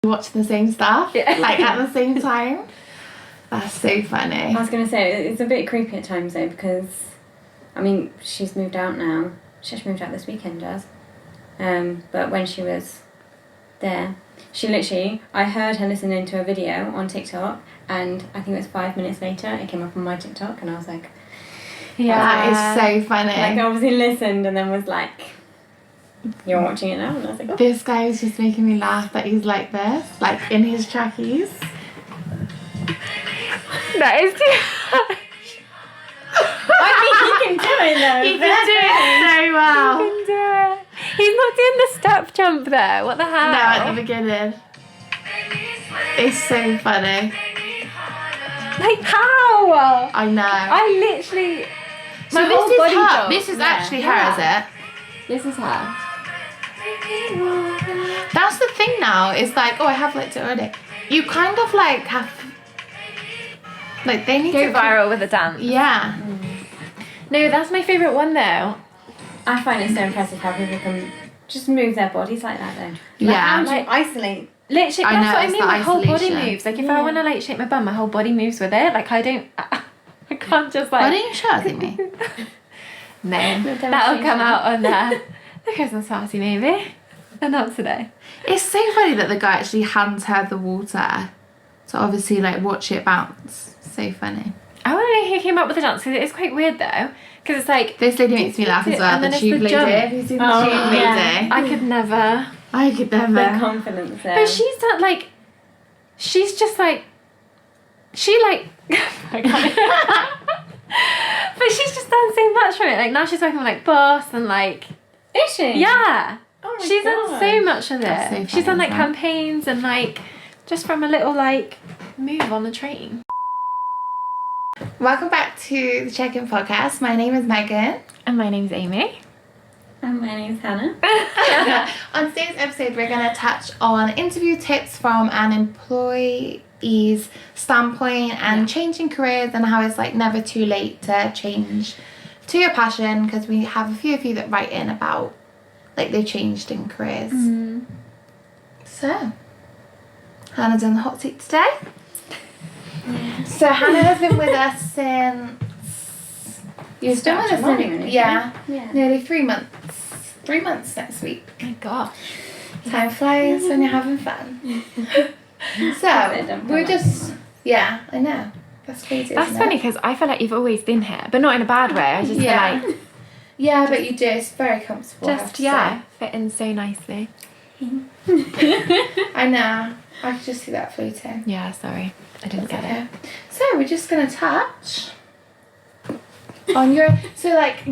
watch the same stuff, like at the same time. That's so funny. I was going to say, it's a bit creepy at times though, because, I mean, she's moved out now. She actually moved out this weekend, Jazz. But when she was there, she literally, I heard her listening to a video on TikTok, and I think it was 5 minutes later, it came up on my TikTok, and I was like... Yeah, that is so funny. Like, I obviously listened and then was like, you're watching it now? And I was like, oh. This guy is just making me laugh that he's like this, like in his trackies. That is too I think he can do it though. He can do it so well. He can do it. He's not doing the step jump though. What the hell? No, at the beginning. It's so funny. Like how? I know. I literally... So my this whole is body her. jumped. This is actually her, is it? This is her. That's the thing now. It's like, oh, I have liked it already. You kind of like have, like they need Go to viral with a dance. Yeah. No, that's my favourite one though. I find it so impressive how people can just move their bodies like that though. Like, Yeah. how do you isolate? Literally, I that's know, what I it's mean. the My whole body isolation. moves. Like if I want to like shake my bum, my whole body moves with it. Like I can't just like... Why don't you show it to me? No, that'll come out on the Christmas party maybe. And not today. It's so funny that the guy actually hands her the water to obviously like watch it bounce. So funny. I want to know who came up with the dance, because it is quite weird though. Because it's like... This lady makes me laugh as well. And then The it's tube the lady. jump. Have you seen the tube lady? yeah. I could never. I could The never. confidence there. But she's not like... She's just like... She like... I can't- But she's just done so much from it. Like now she's working with like Boss and like... Is she? Yeah. Oh my She's God. done so much of That's it. so She's done funny, like isn't it? campaigns and like... Just from a little like... move on the train. Welcome back to the Check-In Podcast. My name is Megan. And my name's Amy. And my name's Hannah. On today's episode, we're going to touch on interview tips from an employee's standpoint and changing careers and how it's like never too late to change to your passion, because we have a few of you that write in about like they changed in careers. So, Hannah's in the hot seat today. So Hannah has been with us since... You've been with us nearly, Yeah. nearly 3 months. 3 months next week. Oh my gosh. Time flies when you're having fun. So, we're just... Yeah, I know. That's crazy, That's isn't funny it? because I feel like you've always been here, but not in a bad way. I just Yeah. feel like Yeah, but you do. It's very comfortable. I have just to fit in so nicely. say. I know. I could just see that floating. Yeah, sorry, I didn't get it. Okay. So we're just gonna touch on your. So like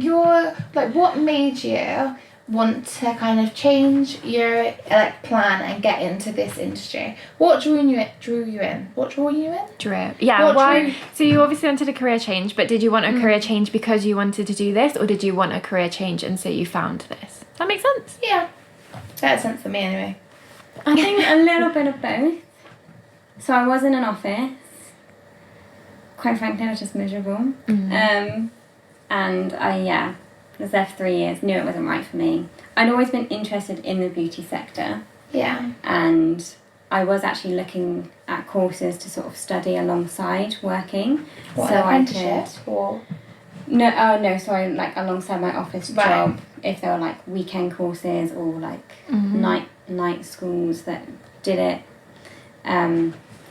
what made you want to kind of change your like plan and get into this industry? What drew you in? What drew you in? Yeah, What why? drew- So you obviously wanted a career change, but did you want a career change because you wanted to do this, or did you want a career change and so you found this? Does that make sense? Yeah, that had sense for me anyway. I think a little bit of both. So I was in an office. Quite frankly, I was just miserable. And I was there for 3 years, knew it wasn't right for me. I'd always been interested in the beauty sector. Yeah. And I was actually looking at courses to sort of study alongside working. What, so an I apprenticeship could... or? No, sorry, like alongside my office Right. job, if there were like weekend courses or like night schools that did it,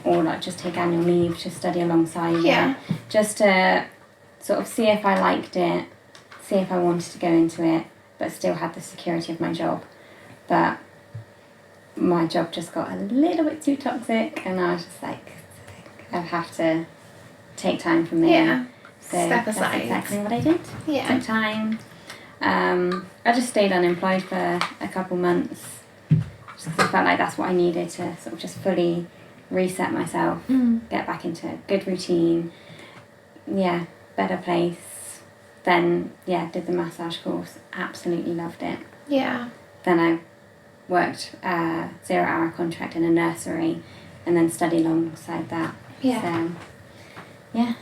or like just take annual leave to study alongside it, just to sort of see if I liked it, see if I wanted to go into it, but still had the security of my job. But my job just got a little bit too toxic, and I was just like, I have to take time for me. Yeah. So Step that's aside. exactly what I did. Yeah. Took time. I just stayed unemployed for a couple months, just because I felt like that's what I needed to sort of just fully reset myself, get back into a good routine. Yeah, better place. Then did the massage course. Absolutely loved it. Yeah. Then I worked 0-hour contract in a nursery, and then studied alongside that. Yeah. So,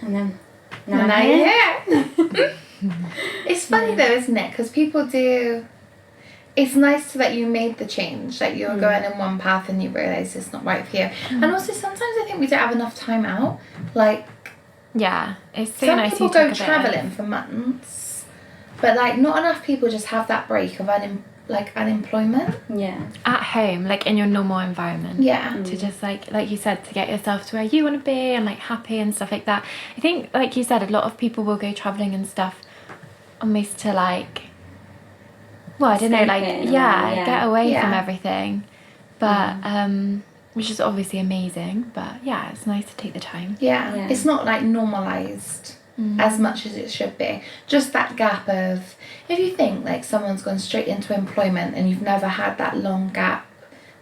and then Now I'm you're here. here. It's funny though, isn't it? Because people do it's nice that you made the change, like you're going in one path and you realise it's not right for you. And also sometimes I think we don't have enough time out. Like, yeah, it's so some nice people you go took a bit travelling for months, but like not enough people just have that break of unemployment. Yeah. at home, like in your normal environment. Yeah. To just like you said, to get yourself to where you want to be and like happy and stuff like that. I think, like you said, a lot of people will go traveling and stuff almost to like, well, I don't know, like get away from everything, but which is obviously amazing, but yeah, it's nice to take the time. Yeah. It's not like normalised as much as it should be. Just that gap of, if you think like someone's gone straight into employment and you've never had that long gap,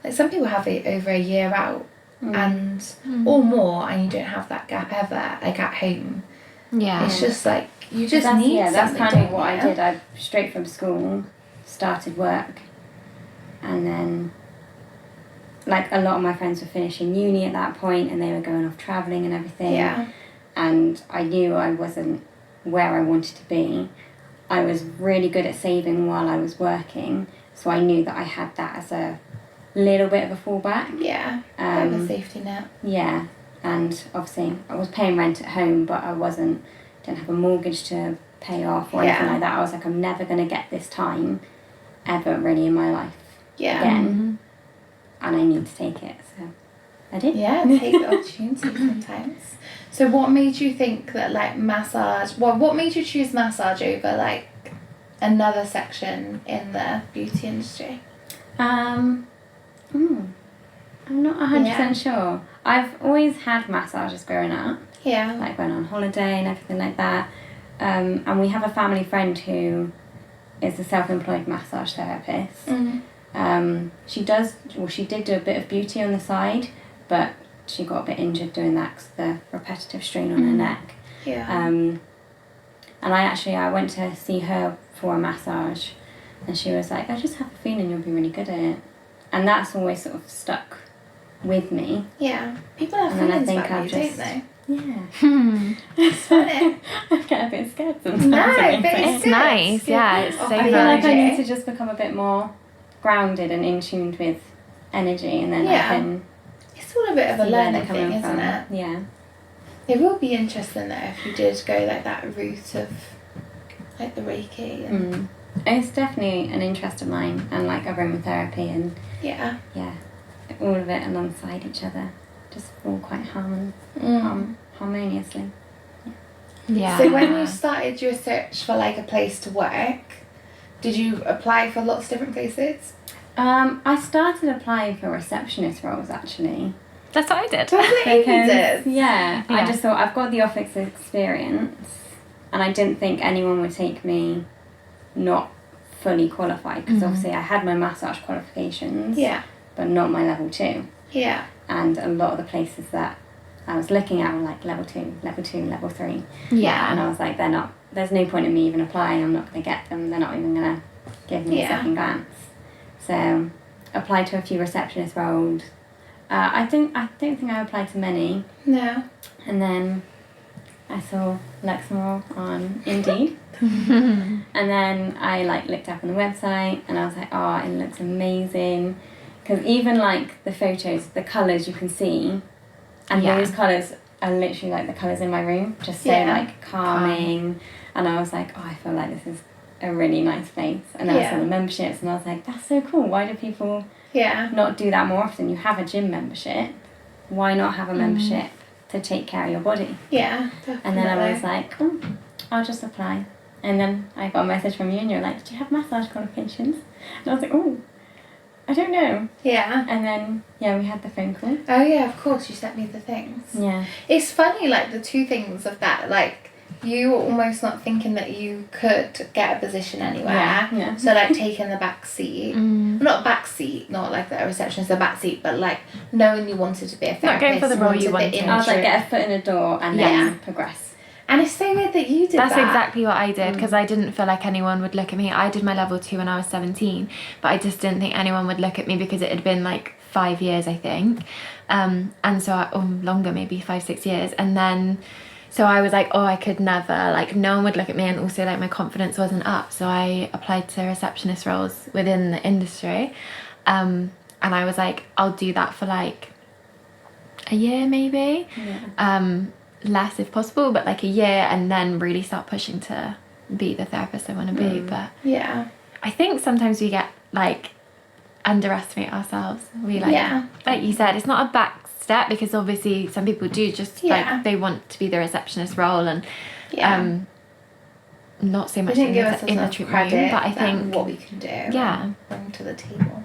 like some people have it over a year out and or more, and you don't have that gap ever, like at home. Yeah. It's just like you just need that's something. kind of what I did. I straight from school started work, and then like a lot of my friends were finishing uni at that point and they were going off travelling and everything. Yeah. And I knew I wasn't where I wanted to be. I was really good at saving while I was working, so I knew that I had that as a little bit of a fallback. Yeah. Bit of a safety net. Yeah. And obviously I was paying rent at home, but I didn't have a mortgage to pay off or anything like that. I was like, I'm never going to get this time ever really in my life again. And I need to take it, so I did. Yeah, take the opportunity sometimes. So what made you think that like massage, what made you choose massage over like another section in the beauty industry? I'm not 100% sure. I've always had massages growing up. Yeah. Like went on holiday and everything like that. And we have a family friend who is a self-employed massage therapist. She did do a bit of beauty on the side, but she got a bit injured doing that because of the repetitive strain on her neck. Yeah. And I went to see her for a massage, and she was like, I just have a feeling you'll be really good at it. And that's always sort of stuck with me. Yeah. People have And then I feelings think about I've you, just- don't they? Yeah. It's funny. I get a bit scared sometimes. No, I but think. it's nice, yeah, it's Oh, so I feel like I energy. need to just become a bit more grounded and in tune with energy, and then I Yeah. can It's all a bit of a see where they're learning coming thing, isn't from. it? Yeah. It will be interesting though if you did go like that route of like the Reiki and It's definitely an interest of mine, and like aromatherapy and yeah. all of it alongside each other, just all quite harmoniously. Yeah. So when you started your search for like a place to work, did you apply for lots of different places? I started applying for receptionist roles actually. That's what I did. That's what you did. Yeah, I Yeah. just thought I've got the office experience, and I didn't think anyone would take me not fully qualified, because obviously I had my massage qualifications, Yeah. but not my level 2. Yeah. And a lot of the places that I was looking at were like level 2, level 3. Yeah. And I was like, there's no point in me even applying, I'm not going to get them, they're not even going to give me a second glance. So applied to a few receptionist roles. I don't think I applied to many. No. And then I saw Luxe on Indeed. And then I like looked up on the website and I was like, oh, it looks amazing. Because even like the photos, the colours you can see, and those colours are literally like the colours in my room, just so like calming. And I was like, oh, I feel like this is a really nice place. And then I saw the memberships and I was like, that's so cool. Why do people not do that more often? You have a gym membership. Why not have a membership to take care of your body? Yeah, definitely. And then I was like, oh, I'll just apply. And then I got a message from you and you're like, do you have massage qualifications? And I was like, oh, I don't know. Yeah. And then, we had the phone call. Oh yeah, of course, you sent me the things. Yeah. It's funny, like the two things of that, like you were almost not thinking that you could get a position anywhere. Yeah. So like taking the back seat, not back seat, not like the receptionist, the back seat, but like knowing you wanted to be a therapist. Not going for the role you wanted. wanted. I was like, get a foot in the door and then progress. And it's so weird that you did That's that. exactly what I did, because I didn't feel like anyone would look at me. I did my level 2 when I was 17, but I just didn't think anyone would look at me because it had been like 5 years, I think. And so, longer, maybe 5-6 years. And then so I was like, oh, I could never, like no one would look at me, and also like my confidence wasn't up, so I applied to receptionist roles within the industry, and I was like, I'll do that for like a year maybe, less if possible, but like a year, and then really start pushing to be the therapist I want to be. But Yeah. I think sometimes we get like underestimate ourselves. We like you said, it's not a back step, because obviously some people do just like they want to be the receptionist role, and not so much in the treatment room, but I think what we can do, bring to the table.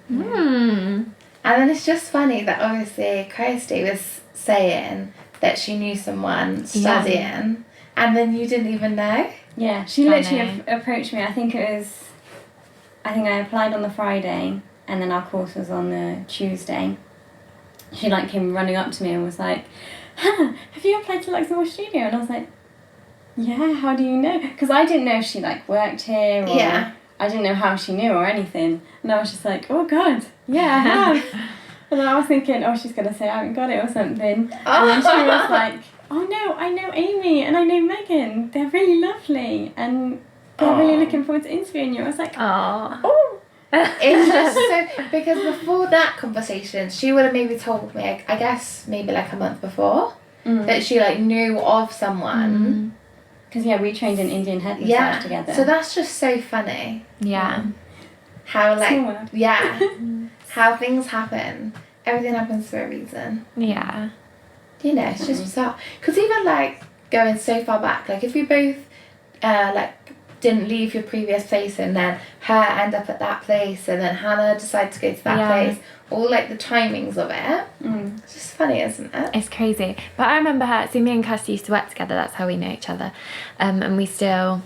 And then it's just funny that obviously Kirsty was saying that she knew someone studying, and then you didn't even know. Yeah, she literally approached me. I think I applied on the Friday, and then our course was on the Tuesday. She like came running up to me and was like, have you applied to Luxe Studio? And I was like, yeah, how do you know? Because I didn't know if she like worked here, or I didn't know how she knew or anything. And I was just like, oh God, yeah, I have. And then I was thinking, oh, she's going to say I haven't got it or something. And then she was like, oh no, I know Amy and I know Megan. They're really lovely and they're really looking forward to interviewing you. I was like, oh. It's just so, because before that conversation, she would have maybe told me, I guess maybe like a month before, that she like knew of someone. Because we trained in Indian head massage together. So that's just so funny. Yeah. How like, how things happen. Everything happens for a reason. Yeah. You know, it's just bizarre. Because even like going so far back, like if we both like didn't leave your previous place, and then her end up at that place, and then Hannah decided to go to that place, all like the timings of it. It's just funny, isn't it? It's crazy. But I remember her, so me and Kirsty used to work together, that's how we know each other, and we still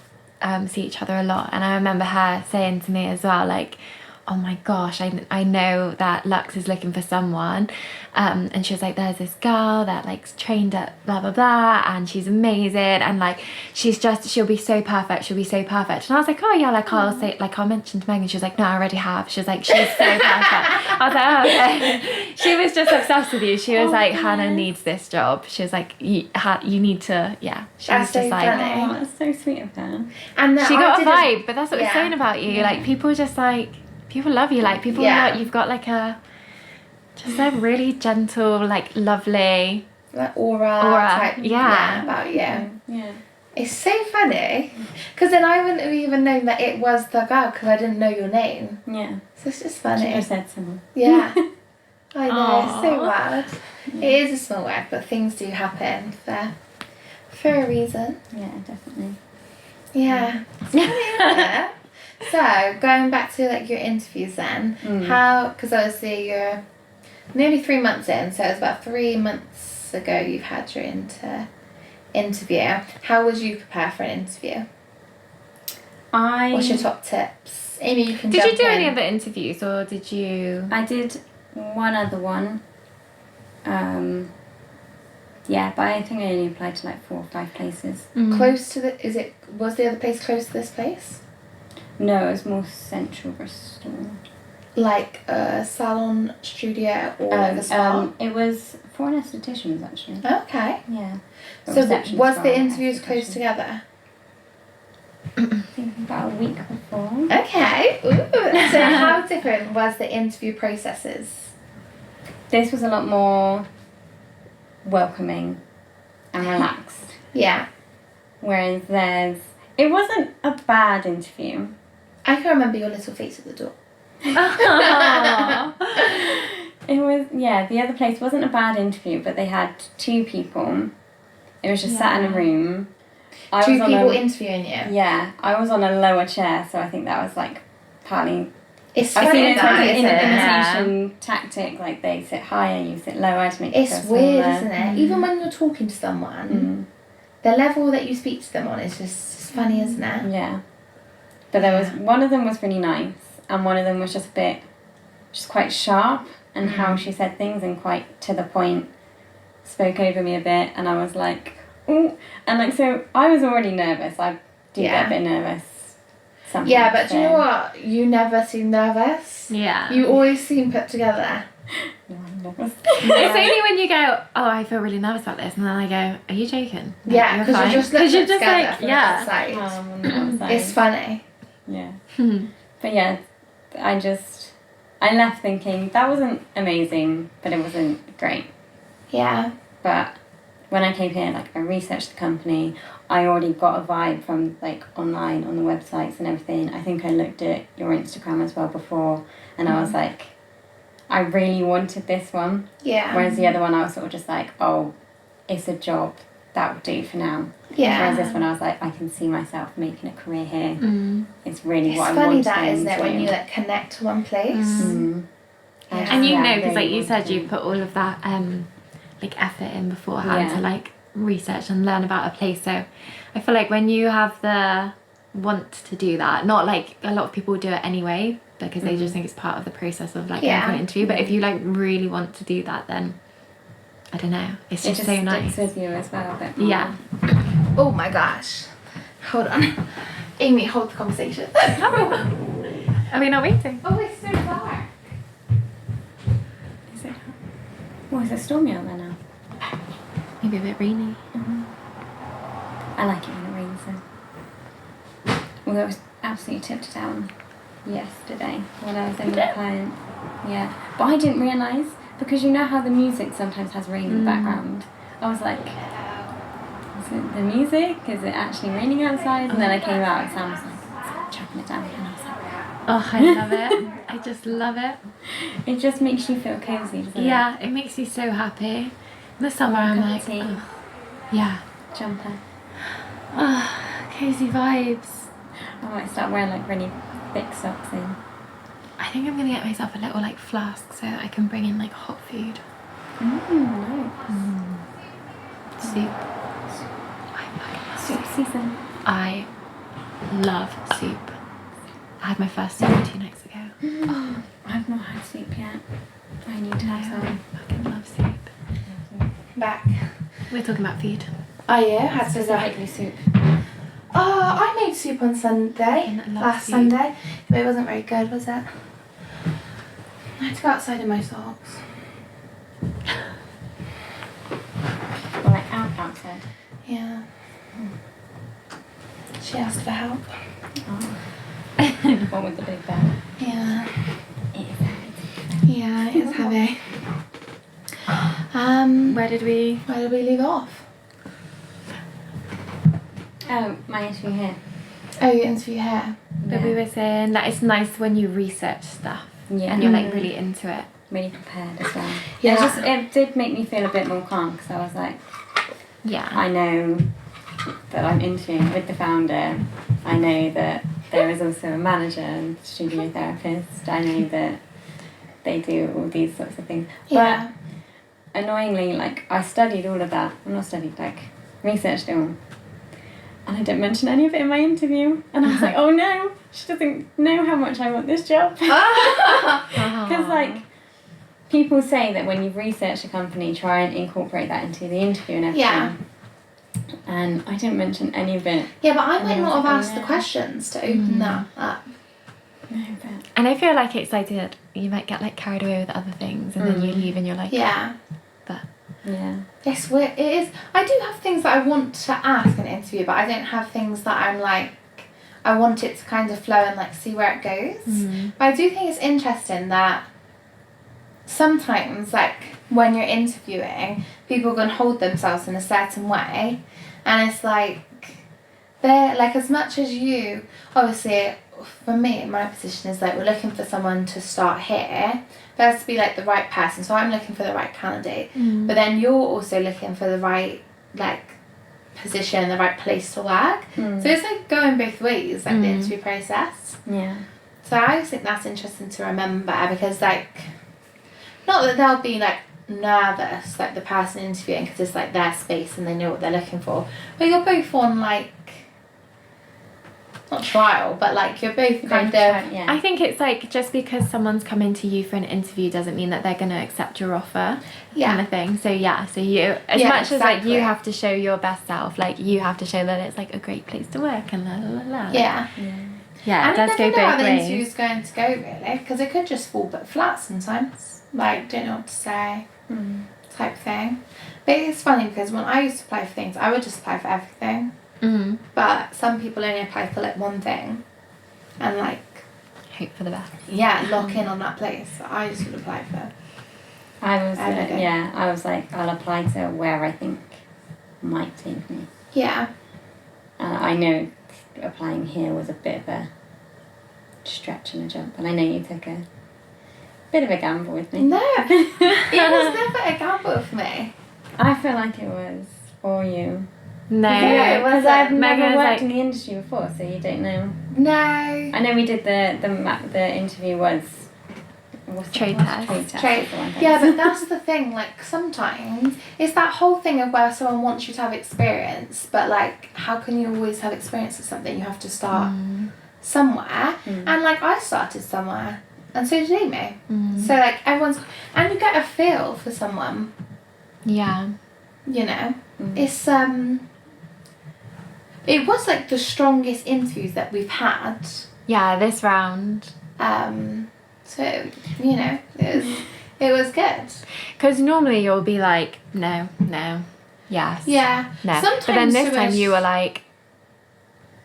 see each other a lot. And I remember her saying to me as well, like, oh my gosh, I know that Luxe is looking for someone, and she was like, there's this girl that like trained at blah blah blah, and she's amazing, and like she'll be so perfect, and I was like, oh yeah, like I'll mention to Megan. She was like, no, I already have. She was like, she's so perfect. I was like, oh, okay. She was just obsessed with you. She was like, Hannah needs this job. She was like, you need to, she was just like, oh, that's so sweet of her. And she got a vibe. But that's what we're saying about you, like people just like, people love you, like people you've got like a really gentle, like lovely like aura type about you. Yeah. It's so funny, because then I wouldn't have even known that it was the girl, because I didn't know your name. Yeah. So it's just funny. She just said someone. Yeah. I know, it's so wild. It is a small world, but things do happen for a reason. Yeah, definitely. Yeah. It's funny, isn't it? So, going back to like your interviews then, how, because obviously you're nearly 3 months in, so it was about 3 months ago you've had your interview. How would you prepare for an interview? What's your top tips? Amy, you can Did jump you do in. any other interviews, or did you? I did one other one. But I think I only applied to like 4 or 5 places. Close to was the other place close to this place? No, it was more central Bristol. Like a salon studio or like a spa? It was for an estheticians actually. Okay. Yeah. So was the interviews close together? I think about a week before. Okay. Ooh. So how different was the interview processes? This was a lot more welcoming and relaxed. Yeah. Whereas it wasn't a bad interview. I can remember your little face at the door. It was, the other place wasn't a bad interview, but they had 2 people. It was just sat in a room. 2 people interviewing you? Yeah, I was on a lower chair, so I think that was like partly... It's I think funny it's like that, an isn't it? imitation tactic, like they sit higher, you sit lower to make you It's feel weird, smaller. isn't it? Even when you're talking to someone, the level that you speak to them on is just funny, isn't it? Yeah. But there was, one of them was really nice, and one of them was just quite sharp, and how she said things, and quite to the point, spoke over me a bit, and I was like, ooh. And like, so I was already nervous. I do get a bit nervous sometimes. Yeah, but do you know what? You never seem nervous. Yeah. You always seem put together. No, I'm nervous. It's only when you go, oh, I feel really nervous about this, and then I go, are you joking? No, Yeah, because fine. you're just looking together like, from the yeah. outside. On the outside. It's funny. Yeah. Hmm. But yeah, I left thinking that wasn't amazing, but it wasn't great. Yeah. But when I came here, like I researched the company, I already got a vibe from like online on the websites and everything. I think I looked at your Instagram as well before, and I was like, I really wanted this one. Yeah. Whereas the other one, I was sort of just like, oh, it's a job that would do for now. Yeah. Whereas this one, I was like, I can see myself making a career here. Mm. It's really It's what I funny want that, to isn't it, do. when you like connect to one place. Mm. Yeah. And you Yeah, know, I because really like you said, want you to. put all of that like effort in beforehand Yeah. to like research and learn about a place. So I feel like when you have the want to do that, not like a lot of people do it anyway because they just think it's part of the process of like going for an interview. But if you like really want to do that, then I don't know, it's It just so nice. sticks with you as well a bit more. Yeah. Oh my gosh. Hold on. Amy, hold the conversation. Are we not waiting? Oh, it's so dark. Is it? Oh, is it stormy out there now? Maybe a bit rainy. I like it when it rains though. Although it was absolutely tipped down yesterday when I was in with a client. Yeah. But I didn't realise, because you know how the music sometimes has rain in the background. I was like, is it the music? Is it actually raining outside? And then I came out and Sam was like, chopping it down. And I was like, Oh, I love it. I just love it. it just makes you feel cosy, doesn't it? Yeah, it makes you so happy. In the summer, I'm Cup of like, tea. oh, yeah. Jumper. Oh, cozy vibes. I might start wearing like really thick socks in. I think I'm gonna get myself a little like flask so that I can bring in like hot food. Nice. Soup. I Soup season. I love soup. I had my first soup 2 nights ago. I've not had soup yet. I need to have I some. fucking love soup. Back. We're talking about food. Oh yeah, had to Specifically soup. Oh, I made soup on Sunday. I love Last soup. Sunday. But it wasn't very good, was it? I had to go outside in my socks. Well, like outside. Yeah. She asked for help. One with the big bag. Yeah. It is heavy. Yeah, it is heavy. Where did we? Where did we leave off? Oh, my interview here. Oh, your interview here. But we were saying that it's nice when you research stuff Yeah. and you're like really into it. Really prepared as well. Yeah. It did make me feel a bit more calm because I was like, Yeah. I know that I'm interviewing with the founder. I know that there is also a manager and studio therapist. I know that they do all these sorts of things. Yeah. But annoyingly, like, I studied all of that. I'm not studied, like, researched it all. And I didn't mention any of it in my interview. And I was like, oh no, she doesn't know how much I want this job. Because, like, people say that when you've researched a company, try and incorporate that into the interview and everything. Yeah. And I didn't mention any of it. Yeah, but I And might then I not was have like, asked the yeah. questions to open that up. No, but And I feel like it's like that you might get like carried away with other things and then you leave and you're like, Yeah. but yeah. It's weird. It is. I do have things that I want to ask in an interview, but I don't have things that I'm like, I want it to kind of flow and like see where it goes. But I do think it's interesting that sometimes, like, when you're interviewing, people can hold themselves in a certain way, and it's like, they're like, as much as you, obviously, for me, my position is like, we're looking for someone to start here. There has to be like the right person, so I'm looking for the right candidate, but then you're also looking for the right like position, the right place to work. So it's like going both ways, like the interview process. Yeah. So I just think that's interesting to remember, because like, not that they'll be like nervous, like the person interviewing, because it's like their space and they know what they're looking for, but you're both on like, not trial, but like you're both kind of, Yeah. I think it's like just because someone's coming to you for an interview doesn't mean that they're going to accept your offer, kind of thing. So yeah, so you, as Yeah, much as like exactly. you have to show your best self, like you have to show that it's like a great place to work and la la la la. yeah. Yeah, it and does I go never know how both the ways. interview's going to go, really, because it could just fall but flat sometimes. Like, don't know what to say, type thing. But it's funny because when I used to apply for things, I would just apply for everything. But some people only apply for like one thing, and like Hope for the best. lock in on that place. I just would apply for. I was Everything. I was like, I'll apply to where I think might take me. Yeah. And I know applying here was a bit of a stretch and a jump, and I know you took a bit of a gamble with me. No, it was never a gamble for me. I feel like it was for you. No. Yeah, Because it? I've never Megan was worked like- in the industry before, so you don't know. No. I know we did the interview was what's Trade it called? test. Trade test. Trade. that's the one. Yeah, but that's the thing, like, sometimes it's that whole thing of where someone wants you to have experience, but, like, how can you always have experience with something? You have to start somewhere. And, like, I started somewhere, and so did Amy. So, like, everyone's... And you get a feel for someone, Yeah. you know? It's, It was, like, the strongest interviews that we've had. Yeah, this round. So, you know, it was good. Because normally you'll be like, no, yes. Yeah. No. Sometimes But then this to time us- you were like,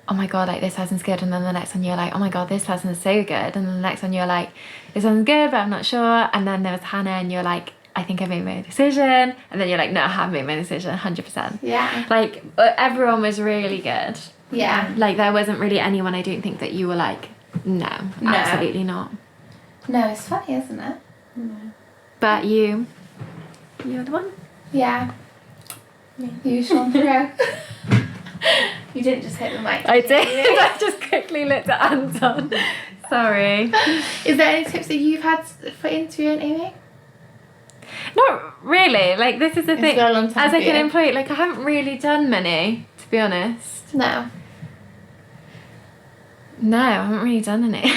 oh my god, like this person's good, and then the next one you're like, oh my god, this person is so good, and then the next one you're like, this one's good, but I'm not sure. And then there was Hannah, and you're like, I think I made my decision, and then you're like, no, I have made my decision, 100%. Yeah. Like everyone was really good. Yeah. Like there wasn't really anyone I don't think that you were like, no. Absolutely not. No, it's funny, isn't it? But you're the one. Yeah. You shone through. You didn't just hit the mic. I did. you? I just quickly looked at Anton. Sorry. Is there any tips that you've had for interviewing, Amy? Not really. Like this is the It's thing. been a long time As like for an you. employee, like I haven't really done many, to be honest. No. No, I haven't really done any.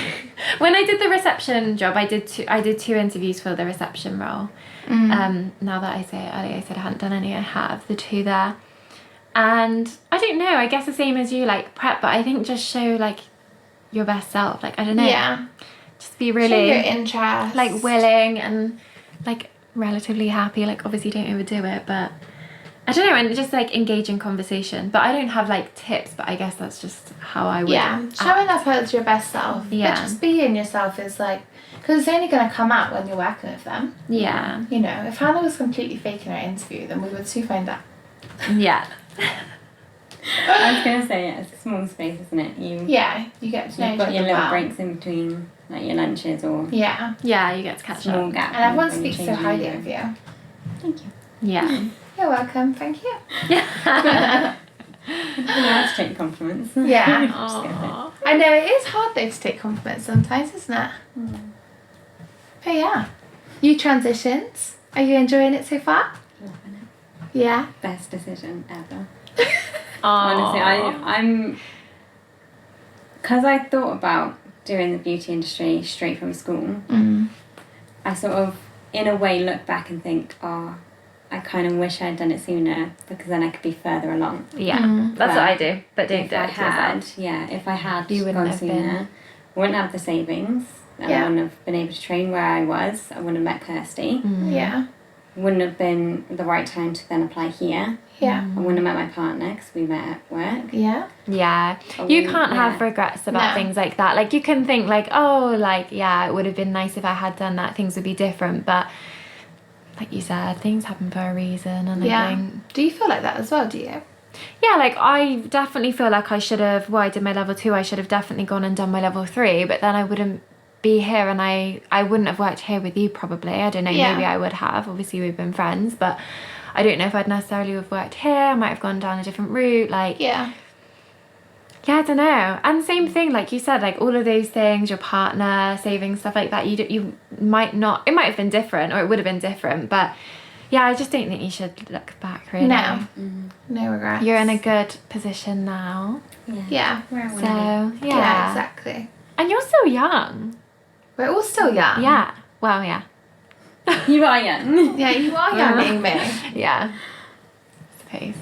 When I did the reception job, I did two interviews for the reception role. Now that I say it earlier, I said I hadn't done any. I have the two there, and I don't know. I guess the same as you, like prep, but I think just show like your best self. Like I don't know. Yeah. Just be Show really your interest. like willing and like relatively happy. Like obviously don't overdo it, but I don't know, and just like engage in conversation. But I don't have like tips, but I guess that's just how I would Showing up as your best self. Yeah. But just being yourself is like, because it's only going to come out when you're working with them. Yeah. You know, if Hannah was completely faking her interview, then we would soon find out. Yeah. I was gonna say it's a small space, isn't it? Yeah, you get to know You've got each your other little well. breaks in between, like your lunches or Yeah. Yeah, you get to catch small up. gaps. And everyone when you're speaks so changing highly your- of you. Thank you. Yeah. You're welcome. Thank you. I don't know how to take compliments. Yeah. Just go for Aww. I know, it is hard though to take compliments sometimes, isn't it? But yeah. You transitions. Are you enjoying it so far? it. Loving it. Yeah. Best decision ever. Aww. Honestly, I'm because I thought about doing the beauty industry straight from school. I sort of, in a way, look back and think, oh, I kind of wish I'd done it sooner because then I could be further along. Yeah, Mm. that's But what I do. But don't If do I it to yourself. if I had You wouldn't gone have sooner, been. I wouldn't have the savings. And Yeah. I wouldn't have been able to train where I was. I wouldn't have met Kirsty. Yeah. Wouldn't have been the right time to then apply here. Yeah. I wouldn't have met my partner because we met at work. Yeah. Yeah, I you wouldn't- can't have yeah. regrets about No. things like that. Like you can think like, oh, like yeah, it would have been nice if I had done that. Things would be different, but like you said, things happen for a reason, and I Yeah. think Do you feel like that as well, do you? yeah, like I definitely feel like I should have. Well, I did my level 2. I should have definitely gone and done my level 3, but then I wouldn't be here, and I wouldn't have worked here with you probably. I don't know. Yeah. Maybe I would have. Obviously, we've been friends, but I don't know if I'd necessarily have worked here. I might have gone down a different route. Like Yeah. yeah, I don't know. And same thing, like you said, like all of those things, your partner, savings, stuff like that. You might not. It might have been different, or it would have been different, but. Yeah, I just don't think you should look back, really. No. No regrets. You're in a good position now. Yeah. Where I So, wanna be. yeah. Yeah, exactly. And you're still young. We're all still young. Yeah. Well, yeah. You are young. Yeah, you are young, Amy. Yeah. I suppose.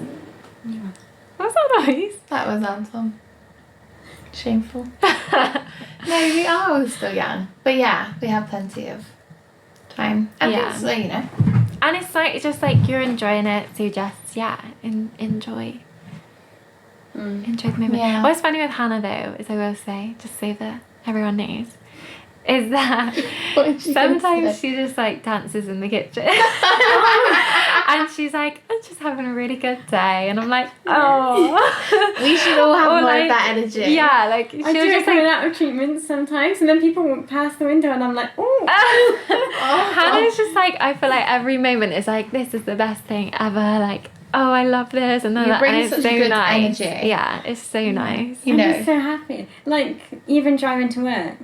What's that noise? That was Anton. Shameful. No, we are all still young. But yeah, we have plenty of time. And Yeah. it's, you know. And it's like, it's just like you're enjoying it, so just, enjoy. Enjoy the moment. Yeah. What's funny with Hannah though, is I will say, just so that everyone knows, is that What did she sometimes say? she just like dances in the kitchen. And she's like, I'm just having a really good day. And I'm like, oh. We should all have Or, more like, of that energy. Yeah, like she'll I do just it coming like, out of treatment sometimes, and then people walk past the window, and I'm like, oh. Hannah's just like, I feel like every moment is like, this is the best thing ever. Like, oh, I love this. And then You bring and it's such so good nice. energy. Yeah, it's so nice. You I'm know. just so happy. Like, even driving to work,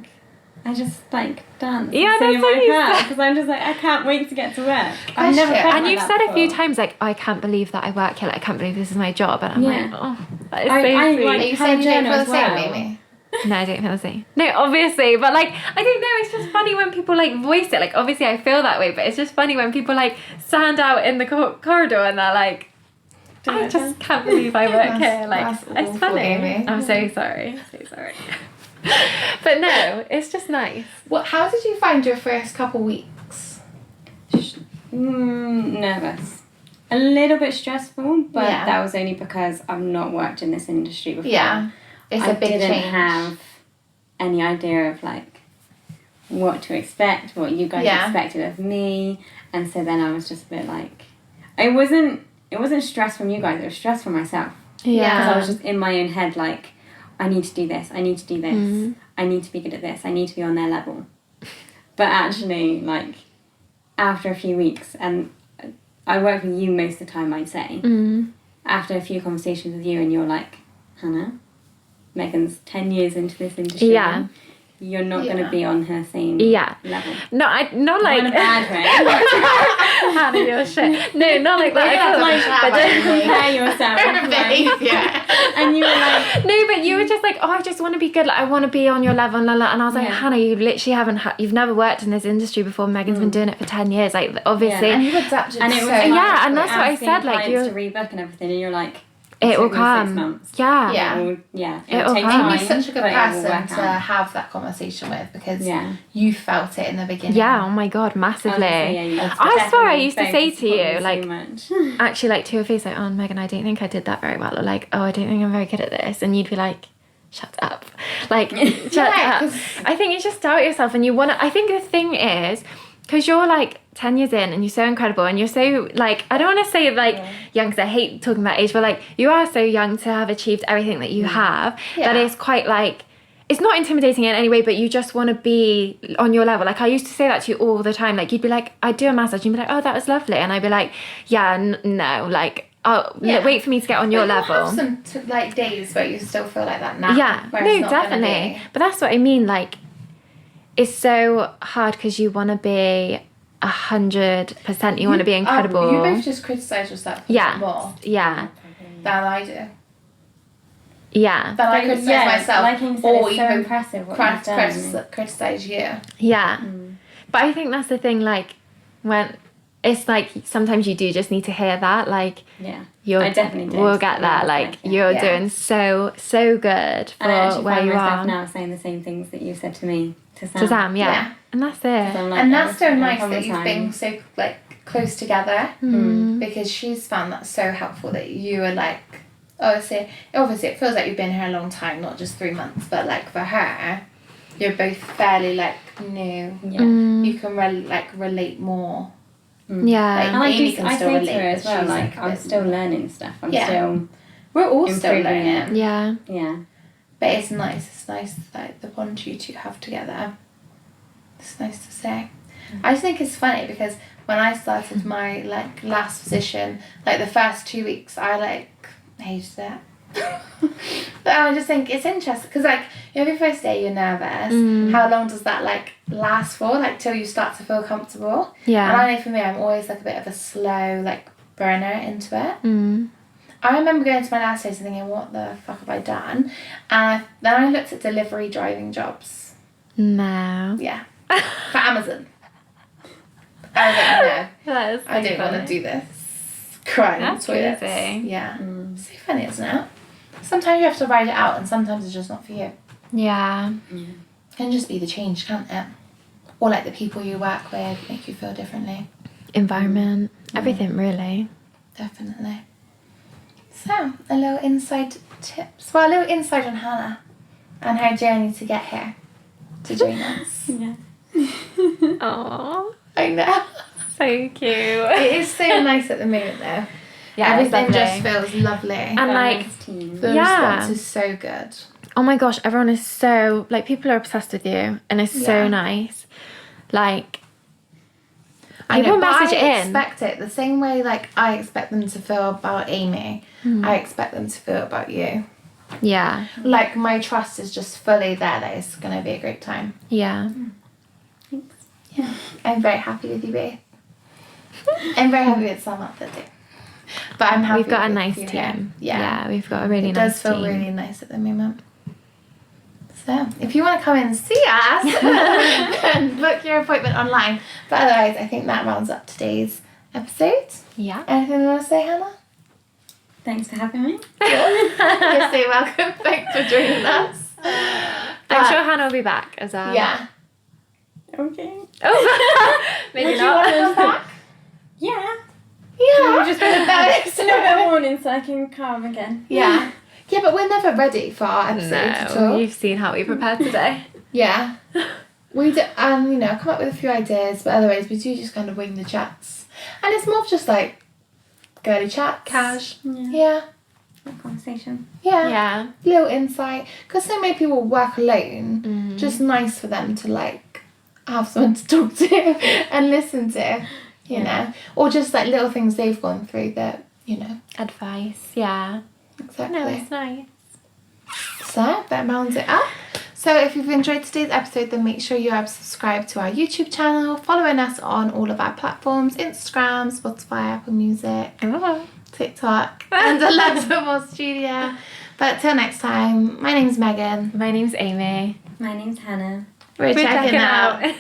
I just like dance. Yeah, and sing in that's what my you car said. because I'm just like, I can't wait to get to work. I've never shit. felt And like you've that said a few before. times, like, I can't believe that I work here. Like, I can't believe this is my job. And I'm Yeah. like, oh, that is I so sweet. Are like- you saying you don't feel the same, Well. Amy? No, I don't feel the same. No, obviously, but like, I don't know, it's just funny when people like voice it. Like, obviously I feel that way, but it's just funny when people like stand out in the corridor and they're like, I just can't believe I work here. Like, That's it's awful, funny. Amy. I'm so sorry. So sorry. But no, it's just nice. How did you find your first couple weeks? Nervous. A little bit stressful, but Yeah. that was only because I've not worked in this industry before. Yeah. It's I a big didn't change. have any idea of like what to expect, what you guys Yeah. expected of me, and so then I was just a bit like, it wasn't stress from you guys, it was stress from myself, because I was just in my own head like, I need to do this, I need to do this, I need to be good at this, I need to be on their level. But actually, like, after a few weeks, and I work with you most of the time, I'd say, after a few conversations with you, and you're like, Hannah, Megan's 10 years into this industry. Yeah. You're not going Yeah. to be on her same Yeah. level. No, Not like in a bad way. Hannah, you're shit. No, not like that. Yeah, I feel like that, but don't Amy. Compare yourself. like, Behaviour. and you were like, No, but you were just like, oh, I just want to be good. Like, I want to be on your level, and I was like, Yeah. Hannah, you literally haven't. You've never worked in this industry before. Megan's been doing it for 10 years. Like, obviously, And you adapted and it was so like, Yeah, and that's what I asking said, like, clients you're- to rebook and everything, and you're like, it will took me 6 come. months. Yeah. Yeah. It will It'll take come. time. Amy's such a good but it will person work to out. have that conversation with because Yeah. you felt it in the beginning. Yeah. Oh my god, massively. I swear I used to say to you, like, actually, like, to your face, like, oh, Megan, I don't think I did that very well, or like, oh, I don't think I'm very good at this, and you'd be like, shut up, like, shut Yeah, up. 'cause- I think you just doubt yourself, and you want to. I think the thing is, because you're like 10 years in, and you're so incredible, and you're so like, I don't want to say like young, because I hate talking about age, but like, you are so young to have achieved everything that you have. Yeah. That it's quite like. It's not intimidating in any way, but you just want to be on your level. Like, I used to say that to you all the time. Like, you'd be like, I'd do a massage, and you'd be like, oh, that was lovely. And I'd be like, yeah, no, like, oh, Yeah. wait for me to get on your But level. you'll have some like days where you still feel like that now. Yeah, where it's no, not gonna definitely. be. But that's what I mean. Like, it's so hard because you want to be 100%. You want to be incredible. You both just criticise yourself a Yeah. bit more Yeah, than I do. yeah, Than I criticise myself like you said, or it's so even impressive what you've done. criticise you. yeah. But I think that's the thing. Like, when it's like sometimes you do just need to hear that. Like, Yeah. you're I definitely did. we'll get that. Yeah, Like, yeah. you're Yeah. doing so good for And I actually where find you myself are. now saying the same things that you said to me to Sam. To Sam, yeah. Yeah. And that's So it. I'm like, And yeah, that's so there'll nice come a that you've time. been so like close together Mm. because she's found that so helpful that you are like obviously it feels like you've been here a long time, not just 3 months, but like for her you're both fairly like new. Yeah. Mm. You can relate more. Yeah. Like, And I, Amy do, can I still say to relate, her as but well, she's, like, a I'm bit- still learning stuff. I'm Yeah. still, We're all still improving learning. Yeah. yeah. But it's nice like the bond you two have together. It's nice to say. I just think it's funny because when I started my like last position, like the first 2 weeks I like hated it. But I just think it's interesting because like every first day you're nervous. How long does that like last for? Like till you start to feel comfortable. Yeah. And I know for me I'm always like a bit of a slow like burner into it. Mm. I remember going to my last place and thinking, what the fuck have I done? And then I looked at delivery driving jobs. No. Yeah. For Amazon. I was like, no, That is I don't want to do this. Crying in That's toilets. crazy. Yeah. So funny, isn't it? Sometimes you have to ride it out and sometimes it's just not for you. Yeah. Can just be the change, can't it? Or like the people you work with make you feel differently. Environment, everything really. Definitely. So, a little inside tips. Well, a little insight on Hannah and her journey to get here to join us. Yeah. Aww, I know. so cute. It is so nice at the moment though. Yeah, it's everything just lovely. feels lovely. And Very like, nice team. The yeah. response is so good. oh my gosh, everyone is so, like, people are obsessed with you, and it's so Yeah. nice. Like, I know, people but message I in. expect it the same way like I expect them to feel about Amy. I expect them to feel about you. Yeah, Like my trust is just fully there that it's going to be a great time. yeah. Thanks. Yeah. I'm very happy with you, babe. I'm very happy with Samantha too. But I'm happy We've got a with nice you team. here. Yeah, we've got a really it nice does feel team. really nice at the moment. So, if you want to come in and see us, then book your appointment online. But otherwise, I think that rounds up today's episode. Yeah. Anything you want to say, Hannah? Thanks for having me. You're so welcome. Thanks for joining us. I'm sure Hannah will be back as well. Yeah. Okay. Oh, maybe Would you want to come back? Yeah. Yeah. Just a little bit of warning so I can calm again. Yeah. Yeah, but we're never ready for our episodes at No, all. you've seen how we prepared today. Yeah. We do, you know, come up with a few ideas, but otherwise we do just kind of wing the chats. And it's more of just like girly chats. Cash. Yeah. A conversation. Yeah. Yeah. Little insight. Because so many people work alone. Just nice for them to like have someone to talk to and listen to, you know. Or just like little things they've gone through that, you know. Advice. Yeah. Exactly. No, it's nice. So that rounds it up. So if you've enjoyed today's episode, then make sure you are subscribed to our YouTube channel, following us on all of our platforms, Instagram, Spotify, Apple Music, Oh. TikTok, and Alexa More Studio. But till next time, my name's Megan. My name's Amy. My name's Hannah. We're checking out.